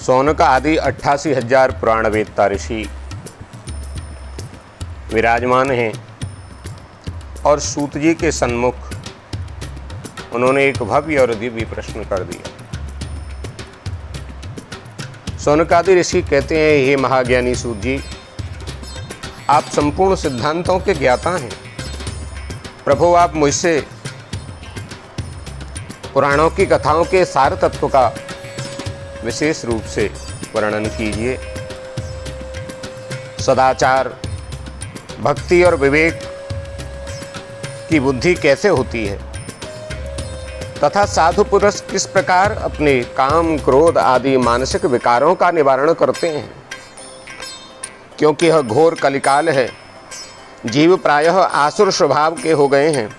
शौनक आदि 88,000 पुराण वेत्ता ऋषि विराजमान हैं और सूत जी के सन्मुख उन्होंने एक भव्य और दिव्य प्रश्न कर दिया। शौनक आदि ऋषि कहते हैं, हे महाज्ञानी सूत जी, आप संपूर्ण सिद्धांतों के ज्ञाता हैं। प्रभु, आप मुझसे पुराणों की कथाओं के सार तत्व का विशेष रूप से वर्णन कीजिए। सदाचार, भक्ति और विवेक की बुद्धि कैसे होती है तथा साधु पुरुष किस प्रकार अपने काम, क्रोध आदि मानसिक विकारों का निवारण करते हैं। क्योंकि यह घोर कलिकाल है, जीव प्रायः आसुर स्वभाव के हो गए हैं।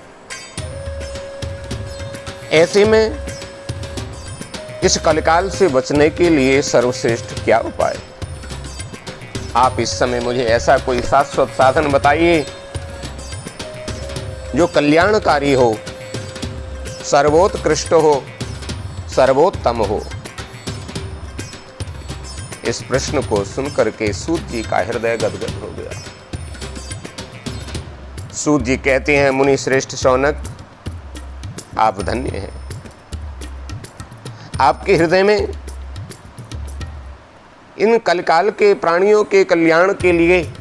ऐसे में इस कलिकाल से बचने के लिए सर्वश्रेष्ठ क्या उपाय? आप इस समय मुझे ऐसा कोई शाश्वत साधन बताइए जो कल्याणकारी हो, सर्वोत्कृष्ट हो, सर्वोत्तम हो। इस प्रश्न को सुनकर के सूत जी का हृदय गदगद हो गया। सूत जी कहते हैं, मुनि श्रेष्ठ शौनक, आप धन्य हैं। आपके हृदय में इन कलकाल के प्राणियों के कल्याण के लिए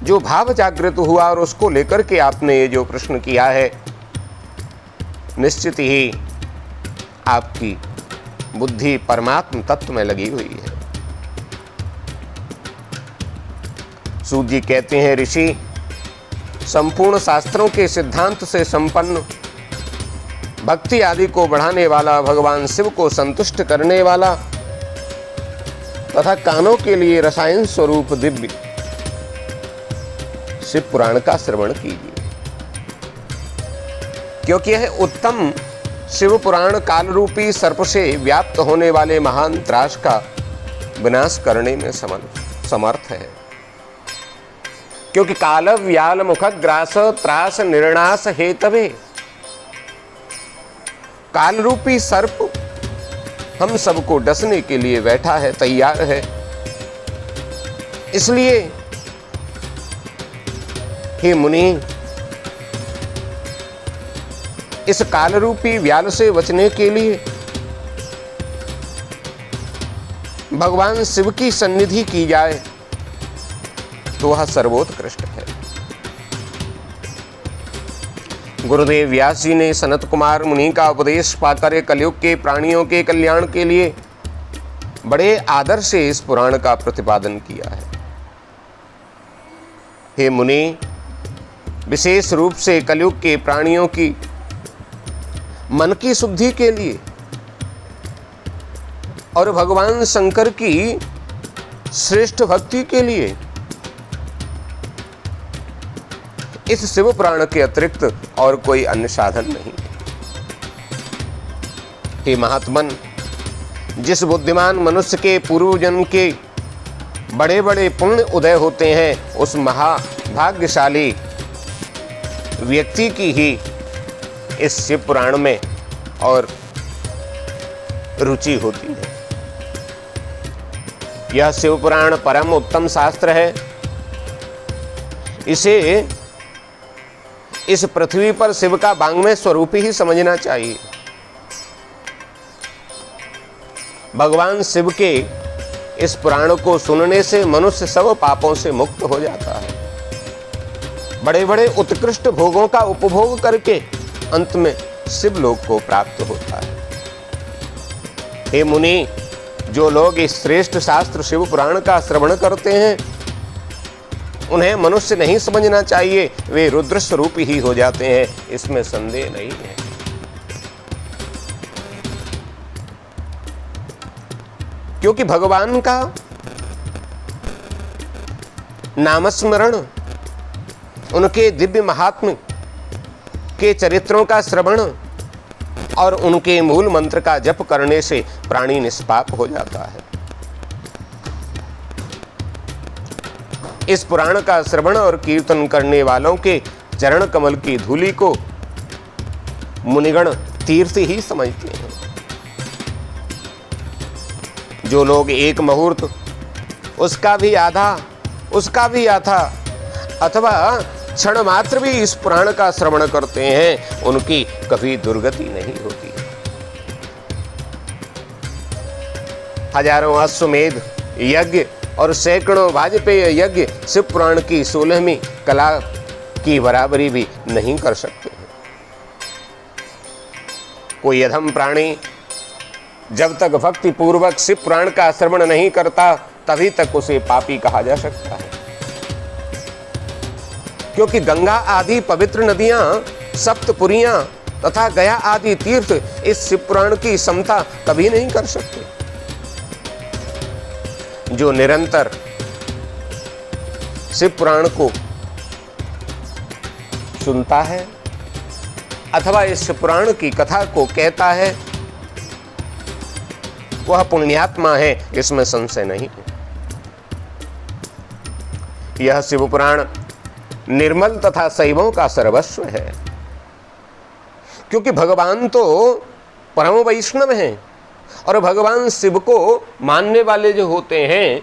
जो भाव जागृत हुआ और उसको लेकर के आपने ये जो प्रश्न किया है, निश्चित ही आपकी बुद्धि परमात्म तत्व में लगी हुई है। सूत जी कहते हैं, ऋषि, संपूर्ण शास्त्रों के सिद्धांत से संपन्न, भक्ति आदि को बढ़ाने वाला, भगवान शिव को संतुष्ट करने वाला तथा कानों के लिए रसायन स्वरूप दिव्य शिव पुराण का श्रवण कीजिए। क्योंकि यह उत्तम शिव पुराण काल रूपी सर्प से व्याप्त होने वाले महान त्रास का विनाश करने में समर्थ है। क्योंकि काल व्याल मुख ग्रास त्रास निर्णास हेतवे, काल रूपी सर्प हम सबको डसने के लिए बैठा है, तैयार है। इसलिए हे मुनि, इस काल रूपी व्याल से बचने के लिए भगवान शिव की सन्निधि की जाए तो वह सर्वोत्कृष्ट है। गुरुदेव व्यास जी ने सनत कुमार मुनि का उपदेश पाकर कलयुग के प्राणियों के कल्याण के लिए बड़े आदर से इस पुराण का प्रतिपादन किया है। हे मुनि, विशेष रूप से कलयुग के प्राणियों की मन की शुद्धि के लिए और भगवान शंकर की श्रेष्ठ भक्ति के लिए इस शिव पुराण के अतिरिक्त और कोई अन्य साधन नहीं। हे महात्मन, जिस बुद्धिमान मनुष्य के पूर्व जन्म के बड़े बड़े पुण्य उदय होते हैं, उस महाभाग्यशाली व्यक्ति की ही इस शिव पुराण में और रुचि होती है। यह शिव पुराण परम उत्तम शास्त्र है। इसे इस पृथ्वी पर शिव का वांग्मय स्वरूप ही समझना चाहिए। भगवान शिव के इस पुराण को सुनने से मनुष्य सब पापों से मुक्त हो जाता है। बड़े बड़े उत्कृष्ट भोगों का उपभोग करके अंत में शिव लोक को प्राप्त होता है। हे मुनि, जो लोग इस श्रेष्ठ शास्त्र शिव पुराण का श्रवण करते हैं, उन्हें मनुष्य नहीं समझना चाहिए, वे रुद्र स्वरूप ही हो जाते हैं, इसमें संदेह नहीं है। क्योंकि भगवान का नामस्मरण, उनके दिव्य महात्म्य के चरित्रों का श्रवण और उनके मूल मंत्र का जप करने से प्राणी निष्पाप हो जाता है। इस पुराण का श्रवण और कीर्तन करने वालों के चरण कमल की धूलि को मुनिगण तीर्थ ही समझते हैं। जो लोग एक मुहूर्त, उसका भी आधा, अथवा क्षण मात्र भी इस पुराण का श्रवण करते हैं, उनकी कभी दुर्गति नहीं होती। हजारों अश्वमेध यज्ञ और सैकड़ों वाजपेय यज्ञ शिव पुराण की 16वीं कला की बराबरी भी नहीं कर सकते हैं। कोई अधम प्राणी जब तक भक्ति पूर्वक शिव पुराण का श्रवण नहीं करता, तभी तक उसे पापी कहा जा सकता है। क्योंकि गंगा आदि पवित्र नदियां, सप्तपुरियां तथा गया आदि तीर्थ इस शिव पुराण की समता कभी नहीं कर सकते। जो निरंतर शिव पुराण को सुनता है अथवा इस पुराण की कथा को कहता है, वह पुण्यात्मा है, इसमें संशय नहीं है। यह शिव पुराण निर्मल तथा शैवों का सर्वस्व है, क्योंकि भगवान तो परम वैष्णव हैं और भगवान शिव को मानने वाले जो होते हैं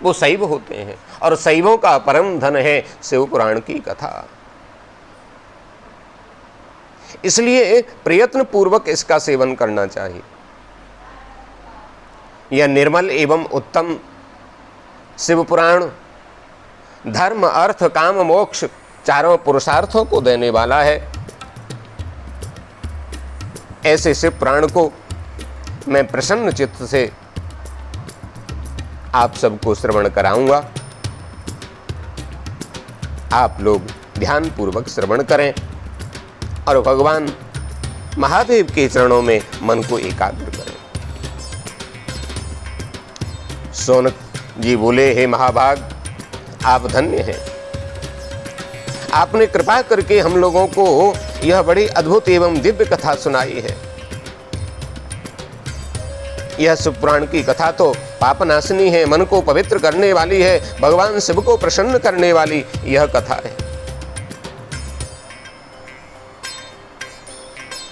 वो शैव होते हैं, और शैवों का परम धन है शिव पुराण की कथा। इसलिए प्रयत्न पूर्वक इसका सेवन करना चाहिए। यह निर्मल एवं उत्तम शिव पुराण धर्म, अर्थ, काम, मोक्ष चारों पुरुषार्थों को देने वाला है। ऐसे शिव पुराण को मैं प्रसन्न चित्त से आप सबको श्रवण कराऊंगा। आप लोग ध्यान पूर्वक श्रवण करें और भगवान महादेव के चरणों में मन को एकाग्र करें। सोनक जी बोले, हे महाभाग, आप धन्य हैं। आपने कृपा करके हम लोगों को यह बड़ी अद्भुत एवं दिव्य कथा सुनाई है। यह शिव पुराण की कथा तो पापनाशिनी है, मन को पवित्र करने वाली है, भगवान शिव को प्रसन्न करने वाली यह कथा है।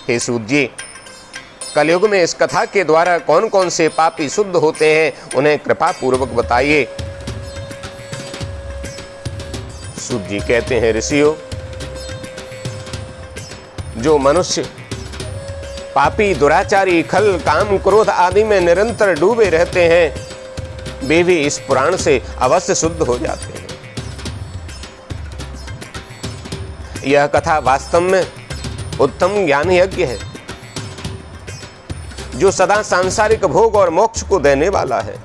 हे सूत जी, कलयुग में इस कथा के द्वारा कौन कौन से पापी शुद्ध होते हैं, उन्हें कृपा पूर्वक बताइए। सूत जी कहते हैं, ऋषियों, जो मनुष्य पापी, दुराचारी, खल, काम, क्रोध आदि में निरंतर डूबे रहते हैं, वे भी इस पुराण से अवश्य शुद्ध हो जाते हैं। यह कथा वास्तव में उत्तम ज्ञान यज्ञ है, जो सदा सांसारिक भोग और मोक्ष को देने वाला है,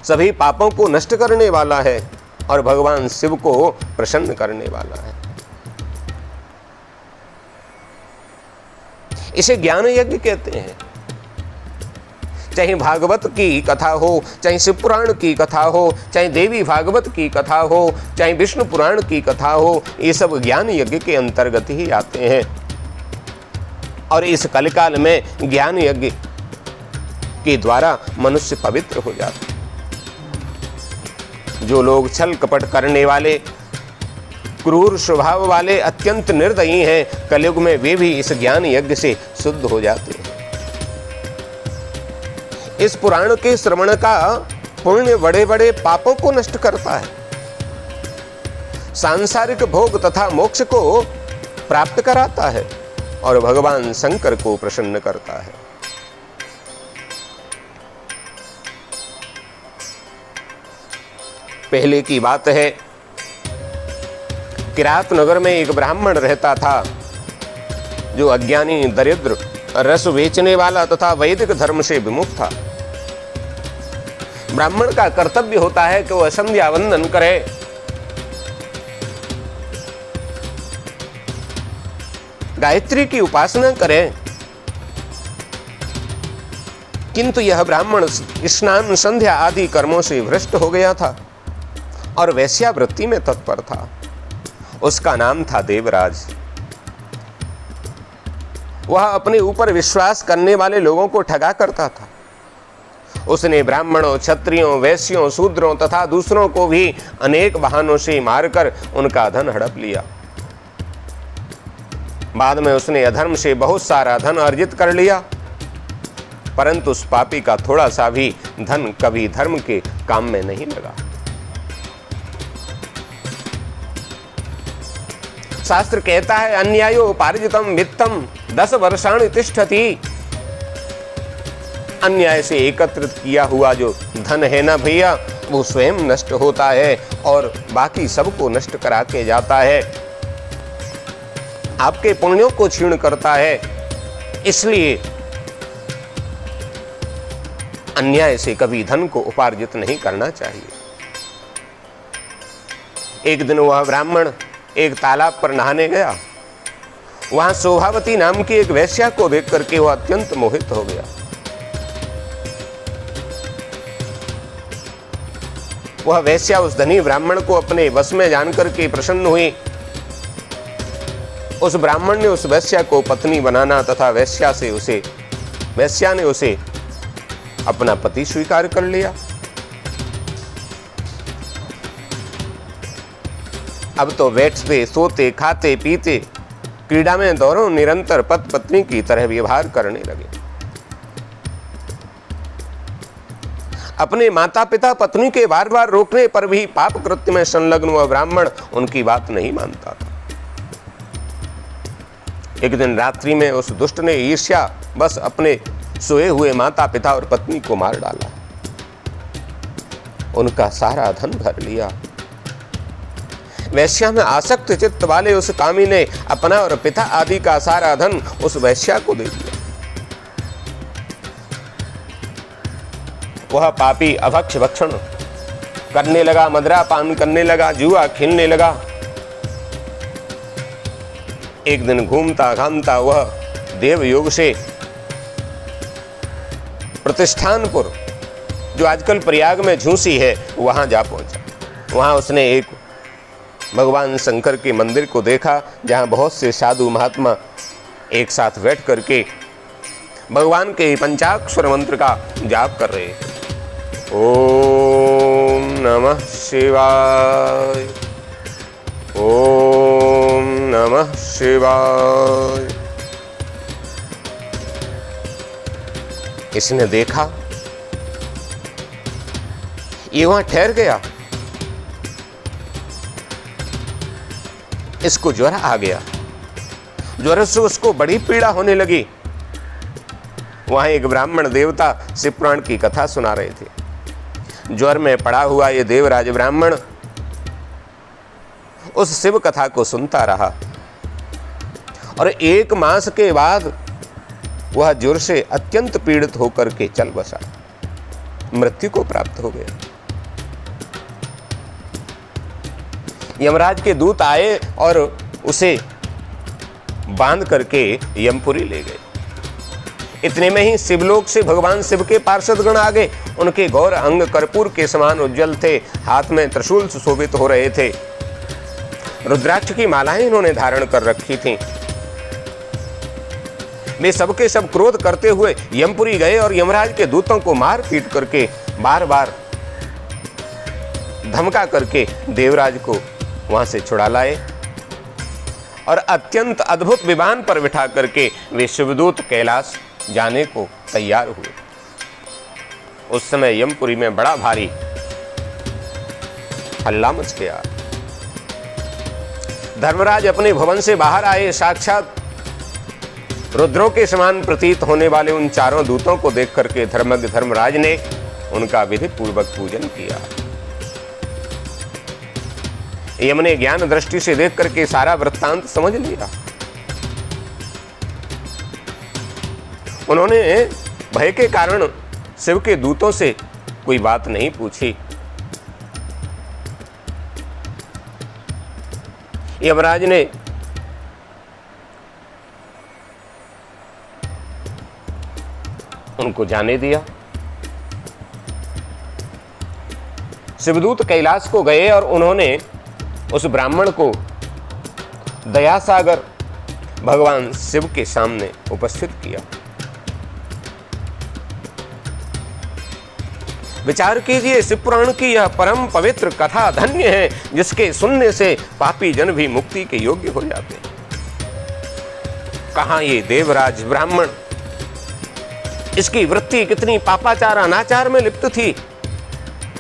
सभी पापों को नष्ट करने वाला है और भगवान शिव को प्रसन्न करने वाला है। इसे ज्ञान यज्ञ कहते हैं। चाहे भागवत की कथा हो, चाहे शिव पुराण की कथा हो, चाहे देवी भागवत की कथा हो, चाहे विष्णु पुराण की कथा हो, ये सब ज्ञान यज्ञ के अंतर्गत ही आते हैं। और इस कलिकाल में ज्ञान यज्ञ के द्वारा मनुष्य पवित्र हो जाता है। जो लोग छल कपट करने वाले, क्रूर स्वभाव वाले, अत्यंत निर्दयी हैं, कलयुग में वे भी इस ज्ञान यज्ञ से शुद्ध हो जाते हैं। इस पुराण के श्रवण का पुण्य बड़े बड़े पापों को नष्ट करता है, सांसारिक भोग तथा मोक्ष को प्राप्त कराता है और भगवान शंकर को प्रसन्न करता है। पहले की बात है, किरात नगर में एक ब्राह्मण रहता था, जो अज्ञानी, दरिद्र, रस बेचने वाला तथा वैदिक धर्म से विमुख था। ब्राह्मण का कर्तव्य होता है कि वह संध्या वंदन करे, गायत्री की उपासना करे, किंतु यह ब्राह्मण स्नान, संध्या आदि कर्मों से भ्रष्ट हो गया था और वेश्यावृत्ति में तत्पर था। उसका नाम था देवराज। वह अपने ऊपर विश्वास करने वाले लोगों को ठगा करता था। उसने ब्राह्मणों, क्षत्रियों, वैश्यों, शूद्रों तथा दूसरों को भी अनेक बहानों से मारकर उनका धन हड़प लिया। बाद में उसने अधर्म से बहुत सारा धन अर्जित कर लिया परंतु उस पापी का थोड़ा सा भी धन कभी धर्म के काम में नहीं लगा। शास्त्र कहता है अन्यायो पार्जितम वित्तम 10 वर्षाणि तिष्ठति। अन्याय से एकत्रित किया हुआ जो धन है ना भैया, वो स्वयं नष्ट होता है और बाकी सबको नष्ट करा के जाता है, आपके पुण्यों को क्षीण करता है। इसलिए अन्याय से कभी धन को उपार्जित नहीं करना चाहिए। एक दिन वह ब्राह्मण एक तालाब पर नहाने गया। वहां शोभावती नाम की एक वेश्या को देख करके वह अत्यंत मोहित हो गया। वह वेश्या उस धनी ब्राह्मण को अपने वश में जानकर के प्रसन्न हुई। उस ब्राह्मण ने उस वेश्या को पत्नी बनाना तथा वेश्या ने उसे अपना पति स्वीकार कर लिया। अब तो बैठते सोते खाते पीते क्रीड़ा में दोनों निरंतर पति पत्नी की तरह व्यवहार करने लगे। अपने माता पिता पत्नी के बार बार रोकने पर भी पाप कृत्य में संलग्न हुआ ब्राह्मण उनकी बात नहीं मानता था। एक दिन रात्रि में उस दुष्ट ने ईर्ष्या बस अपने सोए हुए माता पिता और पत्नी को मार डाला। उनका सारा धन भर लिया। वैश्या में आसक्त चित्त वाले उस कामी ने अपना और पिता आदि का सारा धन उस वैश्या को दे दिया। वह पापी अभक्ष भक्षण करने लगा, मदिरा पान करने लगा, जुआ खेलने लगा। एक दिन घूमता घामता वह देवयोग से प्रतिष्ठानपुर, जो आजकल प्रयाग में झूसी है, वहां जा पहुंचा। वहां उसने एक भगवान शंकर के मंदिर को देखा, जहां बहुत से साधु महात्मा एक साथ बैठ करके भगवान के पंचाक्षर मंत्र का जाप कर रहे थे। ओम नमः शिवाय, ओम नमः शिवाय। इसने देखा, ये वहां ठहर गया। इसको ज्वर आ गया। ज्वर से उसको बड़ी पीड़ा होने लगी। वहां एक ब्राह्मण देवता शिव पुराण की कथा सुना रहे थे। ज्वर में पड़ा हुआ ये देवराज ब्राह्मण उस शिव कथा को सुनता रहा और 1 मास के बाद वह ज्वर से अत्यंत पीड़ित होकर के चल बसा, मृत्यु को प्राप्त हो गया। यमराज के दूत आए और उसे बांध करके यमपुरी ले गए। इतने में ही शिवलोक से भगवान शिव के पार्षदगण आ गए। उनके गौर अंग कर्पूर के समान उज्जवल थे, हाथ में त्रिशूल सुशोभित हो रहे थे, रुद्राक्ष की मालाएं इन्होंने धारण कर रखी थीं। वे सबके सब क्रोध करते हुए यमपुरी गए और यमराज के दूतों को मार पीट करके बार बार धमका करके देवराज को वहां से छुड़ा लाए और अत्यंत अद्भुत विमान पर बिठा करके वे शिवदूत कैलाश जाने को तैयार हुए। उस समय यमपुरी में बड़ा भारी हल्ला मच गया। धर्मराज अपने भवन से बाहर आए। साक्षात रुद्रों के समान प्रतीत होने वाले उन चारों दूतों को देख करके धर्मज्ञ धर्मराज ने उनका विधि पूर्वक पूजन किया। यम ने ज्ञान दृष्टि से देख करके सारा वृत्तांत समझ लिया। उन्होंने भय के कारण शिव के दूतों से कोई बात नहीं पूछी। यमराज ने उनको जाने दिया। शिवदूत कैलाश को गए और उन्होंने उस ब्राह्मण को दयासागर भगवान शिव के सामने उपस्थित किया। विचार कीजिए, शिव पुराण की यह परम पवित्र कथा धन्य है, जिसके सुनने से पापी जन भी मुक्ति के योग्य हो जाते हैं। कहां ये देवराज ब्राह्मण इसकी वृत्ति कितनी पापाचार अनाचार में लिप्त थी,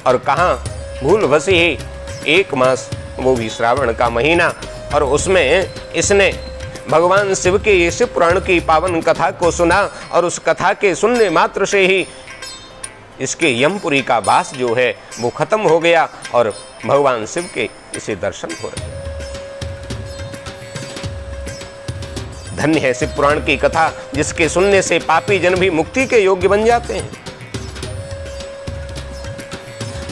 और कहां भूलवश ही 1 मास, वो भी श्रावण का महीना, और उसमें इसने भगवान शिव के ये शिव पुराण की पावन कथा को सुना, और उस कथा के सुनने मात्र से ही इसके यमपुरी का वास जो है वो खत्म हो गया, और भगवान शिव के इसे दर्शन हो रहे। धन्य है शिव पुराण की कथा, जिसके सुनने से पापी जन भी मुक्ति के योग्य बन जाते हैं।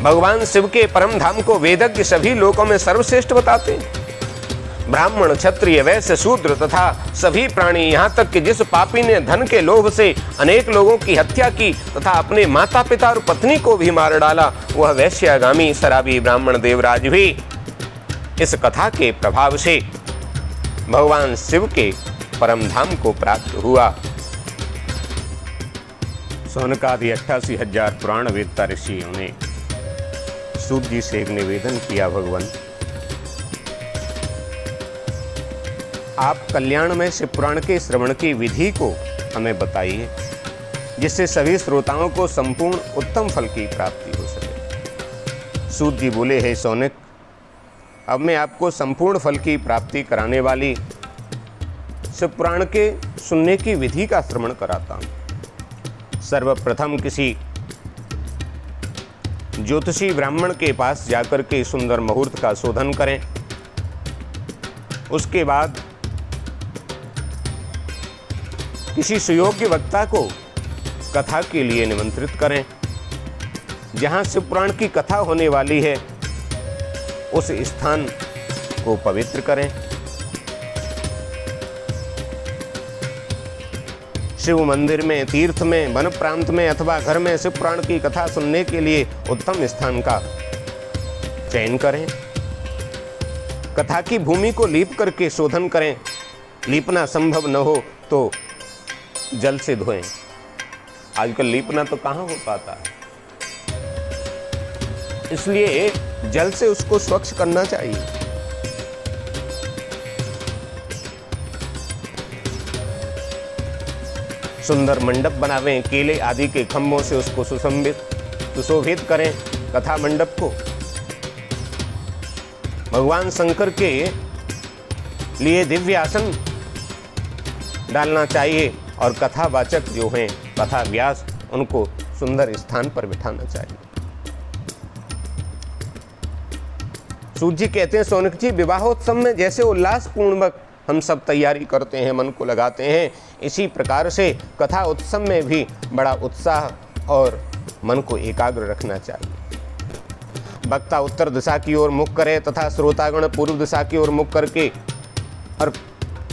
भगवान शिव के परम धाम को वेदज्ञ सभी लोकों में सर्वश्रेष्ठ बताते हैं। ब्राह्मण, क्षत्रिय, वैश्य, शूद्र तथा सभी प्राणी, यहाँ तक कि जिस पापी ने धन के लोभ से अनेक लोगों की हत्या की तथा अपने माता पिता और पत्नी को भी मार डाला, वह वैश्यागामी शराबी ब्राह्मण देवराज भी इस कथा के प्रभाव से भगवान शिव के परम धाम को प्राप्त हुआ। सौनकादि 88,000 पुराण वेदता ऋषियों ने सूत जी से एक निवेदन किया, भगवान आप कल्याणमय शिव पुराण के श्रवण की विधि को हमें बताइए, जिससे सभी श्रोताओं को संपूर्ण उत्तम फल की प्राप्ति हो सके। सूत जी बोले, हे सौनक, अब मैं आपको संपूर्ण फल की प्राप्ति कराने वाली शिव पुराण के सुनने की विधि का श्रवण कराता हूँ। सर्वप्रथम किसी ज्योतिषी ब्राह्मण के पास जाकर के सुंदर मुहूर्त का शोधन करें। उसके बाद किसी सुयोग्य वक्ता को कथा के लिए निमंत्रित करें। जहां शिव पुराण की कथा होने वाली है उस स्थान को पवित्र करें। शिव मंदिर में, तीर्थ में, वन प्रांत में अथवा घर में शिव पुराण की कथा सुनने के लिए उत्तम स्थान का चयन करें। कथा की भूमि को लीप करके शोधन करें। लीपना संभव न हो तो जल से धोएं। आजकल लीपना तो कहाँ हो पाता है, इसलिए जल से उसको स्वच्छ करना चाहिए। सुंदर मंडप बनावें, केले आदि के खंभों से उसको सुशोभित करें। कथा मंडप को भगवान शंकर के लिए दिव्य आसन डालना चाहिए, और कथावाचक जो हैं, कथा व्यास, उनको सुंदर स्थान पर बिठाना चाहिए। सूत जी कहते हैं, सौनक जी, विवाहोत्सव में जैसे उल्लास पूर्वक हम सब तैयारी करते हैं, मन को लगाते हैं, इसी प्रकार से कथा उत्सव में भी बड़ा उत्साह और मन को एकाग्र रखना चाहिए। वक्ता उत्तर दिशा की ओर मुख करे तथा श्रोतागण पूर्व दिशा की ओर मुख करके और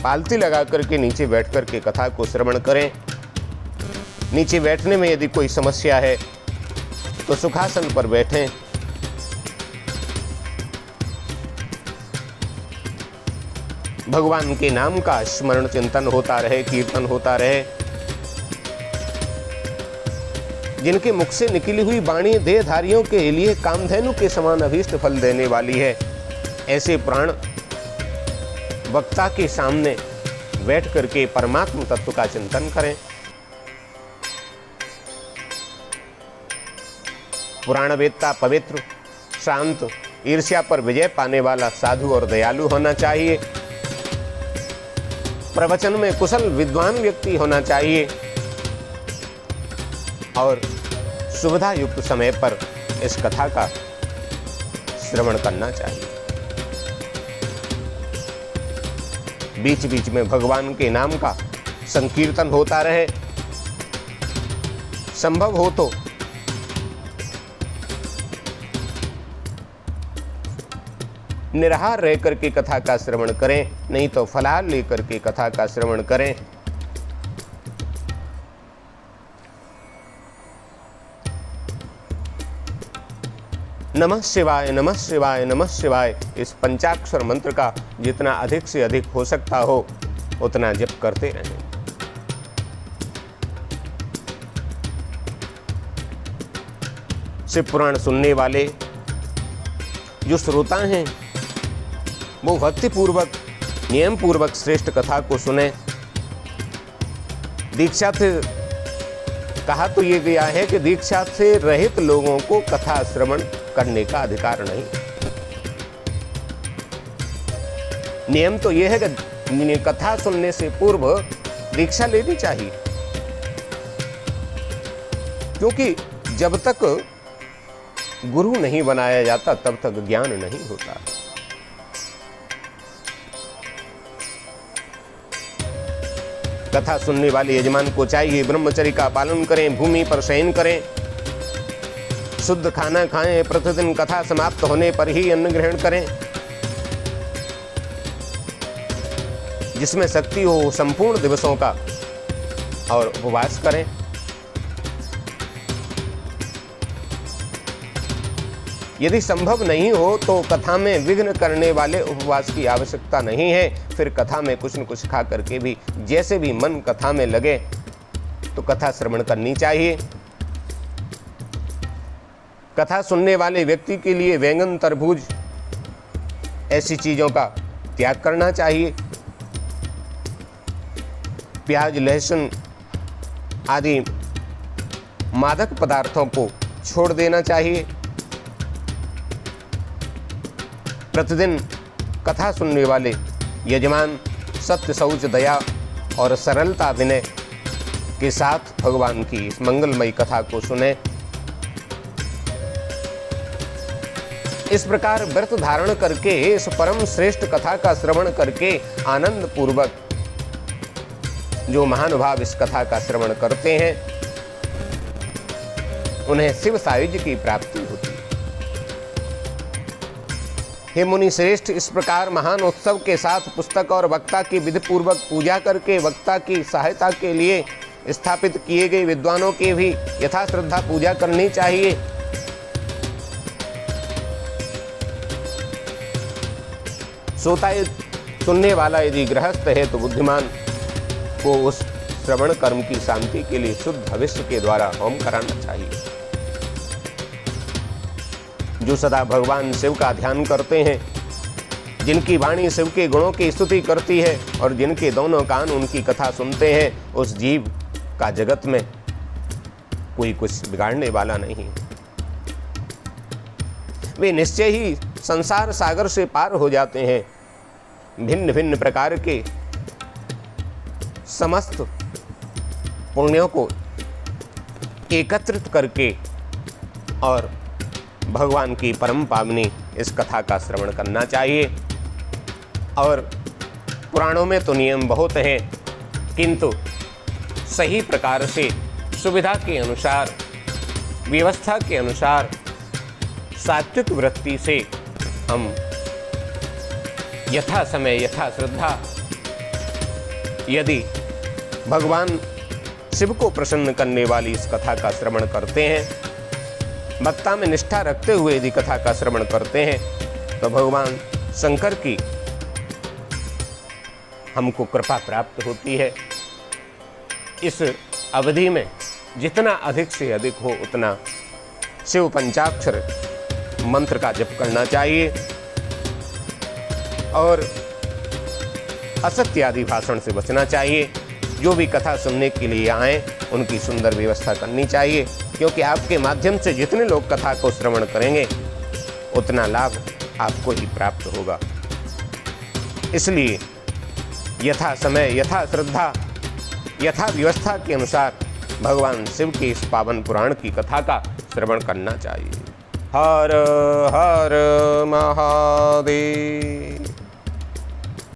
पालती लगा करके नीचे बैठ करके कथा को श्रवण करें। नीचे बैठने में यदि कोई समस्या है तो सुखासन पर बैठें। भगवान के नाम का स्मरण चिंतन होता रहे, कीर्तन होता रहे। जिनके मुख से निकली हुई वाणी देहधारियों के लिए कामधेनु के समान अभीष्ट फल देने वाली है, ऐसे प्राण वक्ता के सामने बैठ करके परमात्म तत्व का चिंतन करें। पुराण वेत्ता पवित्र, शांत, ईर्ष्या पर विजय पाने वाला साधु और दयालु होना चाहिए। प्रवचन में कुशल विद्वान व्यक्ति होना चाहिए और सुविधा युक्त समय पर इस कथा का श्रवण करना चाहिए। बीच बीच में भगवान के नाम का संकीर्तन होता रहे। संभव हो तो निराहार रह करके कथा का श्रवण करें, नहीं तो फलाहार लेकर के कथा का श्रवण करें। नमः शिवाय, नमः शिवाय, नमः शिवाय, इस पंचाक्षर मंत्र का जितना अधिक से अधिक हो सकता हो उतना जप करते रहें। शिव पुराण सुनने वाले जो श्रोता हैं वो भक्ति पूर्वक, नियम पूर्वक श्रेष्ठ कथा को सुने। दीक्षा से कहा तो ये गया है कि दीक्षा से रहित लोगों को कथा श्रवण करने का अधिकार नहीं। नियम तो यह है कि कथा सुनने से पूर्व दीक्षा लेनी चाहिए, क्योंकि जब तक गुरु नहीं बनाया जाता तब तक ज्ञान नहीं होता। कथा सुनने वाले यजमान को चाहिए ब्रह्मचर्य का पालन करें, भूमि पर शयन करें, शुद्ध खाना खाएं, प्रतिदिन कथा समाप्त होने पर ही अन्न ग्रहण करें, जिसमें शक्ति हो संपूर्ण दिवसों का, और उपवास करें। यदि संभव नहीं हो तो कथा में विघ्न करने वाले उपवास की आवश्यकता नहीं है। फिर कथा में कुछ न कुछ खा करके भी जैसे भी मन कथा में लगे तो कथा श्रवण करनी चाहिए। कथा सुनने वाले व्यक्ति के लिए बैंगन, तरबूज ऐसी चीजों का त्याग करना चाहिए। प्याज, लहसुन आदि मादक पदार्थों को छोड़ देना चाहिए। प्रतिदिन कथा सुनने वाले यजमान सत्य, शौच, दया और सरलता विनय के साथ भगवान की इस मंगलमयी कथा को सुने। इस प्रकार व्रत धारण करके इस परम श्रेष्ठ कथा का श्रवण करके आनंद पूर्वक जो महानुभाव इस कथा का श्रवण करते हैं उन्हें शिव सायुज्य की प्राप्ति होती है। हे मुनि श्रेष्ठ, इस प्रकार महान उत्सव के साथ पुस्तक और वक्ता की विधि पूर्वक पूजा करके वक्ता की सहायता के लिए स्थापित किए गए विद्वानों की भी यथा श्रद्धा पूजा करनी चाहिए। श्रोता सुनने वाला यदि गृहस्थ है तो बुद्धिमान को उस श्रवण कर्म की शांति के लिए शुद्ध हविष्य के द्वारा होम कराना चाहिए। जो सदा भगवान शिव का ध्यान करते हैं, जिनकी वाणी शिव के गुणों की स्तुति करती है और जिनके दोनों कान उनकी कथा सुनते हैं, उस जीव का जगत में कोई कुछ बिगाड़ने वाला नहीं। वे निश्चय ही संसार सागर से पार हो जाते हैं। भिन्न भिन्न प्रकार के समस्त पुण्यों को एकत्रित करके और भगवान की परम पावनी इस कथा का श्रवण करना चाहिए। और पुराणों में तो नियम बहुत हैं, किंतु सही प्रकार से सुविधा के अनुसार, व्यवस्था के अनुसार, सात्विक वृत्ति से हम यथा समय यथा श्रद्धा यदि भगवान शिव को प्रसन्न करने वाली इस कथा का श्रवण करते हैं, वक्ता में निष्ठा रखते हुए यदि कथा का श्रवण करते हैं, तो भगवान शंकर की हमको कृपा प्राप्त होती है। इस अवधि में जितना अधिक से अधिक हो उतना शिव पंचाक्षर मंत्र का जप करना चाहिए और असत्य आदि भाषण से बचना चाहिए। जो भी कथा सुनने के लिए आए उनकी सुंदर व्यवस्था करनी चाहिए, क्योंकि आपके माध्यम से जितने लोग कथा को श्रवण करेंगे उतना लाभ आपको ही प्राप्त होगा। इसलिए यथा समय यथा श्रद्धा यथा व्यवस्था के अनुसार भगवान शिव के इस पावन पुराण की कथा का श्रवण करना चाहिए। हर हर महादेव।